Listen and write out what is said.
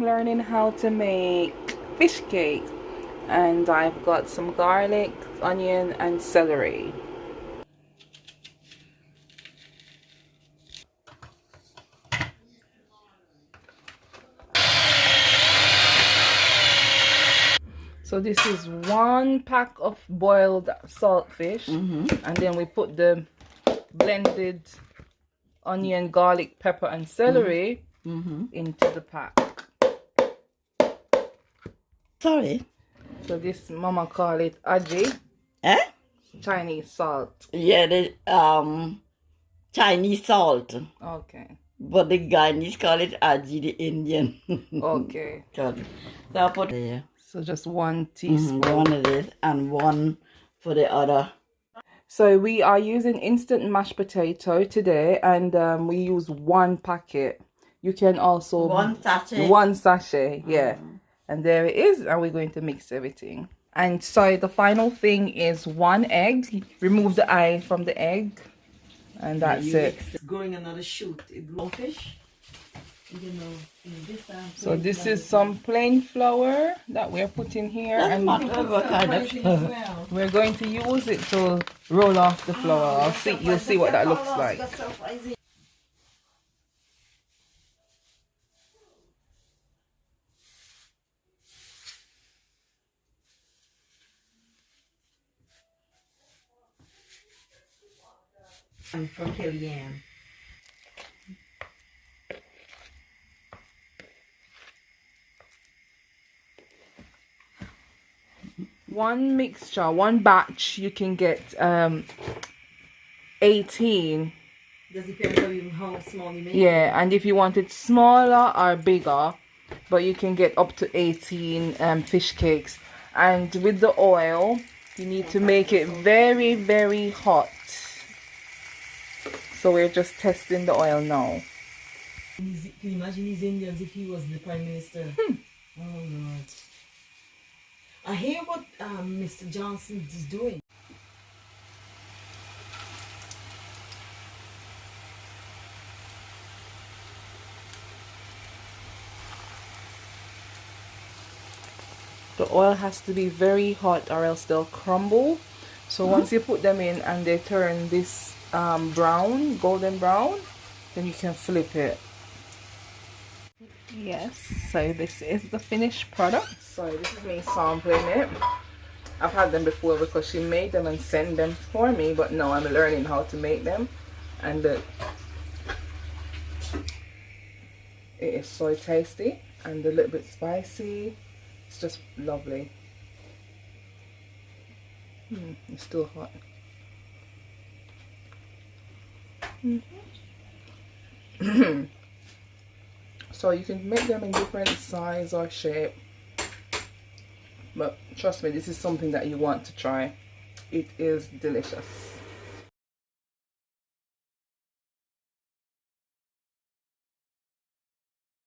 learning how to make fish cake, and I've got some garlic, onion and celery. So this is 1 pack of boiled saltfish, and then we put the blended onion, garlic, pepper and celery into the pack. Sorry. So this mama call it aji. Eh? Chinese salt. Yeah, the Chinese salt. Okay. But the Guyanese call it aji, the Indian. Okay. Good. So I put there. So just 1 teaspoon. One of this and one for the other. So we are using instant mashed potato today, and we use 1 packet. You can also 1 sachet. 1 sachet, yeah. And there it is, and we're going to mix everything. And so the final thing is 1 egg. Remove the eye from the egg, and that's it. Going another shoot. Fish. You know, this So this is some plain flour that we're putting here, and what kind of flour. we're going to use it to roll off the flour. You'll see what that looks like. I'm from Kellyanne. One mixture, 1 batch, you can get 18. Does depend on how small you make it. Yeah, and if you want it smaller or bigger, but you can get up to 18 fish cakes. And with the oil, you need to make it very, very hot. So we're just testing the oil now. Can you imagine these Indians if he was the Prime Minister? Oh Lord. I hear what Mr. Johnson is doing. The oil has to be very hot or else they'll crumble. So once you put them in and they turn this brown, golden brown, then you can flip it. Yes, so this is the finished product. So this is me sampling it. I've had them before because she made them and sent them for me, but now I'm learning how to make them. And it is so tasty and a little bit spicy. It's just lovely. It's still hot. So you can make them in different size or shape, but trust me, this is something that you want to try. It is delicious.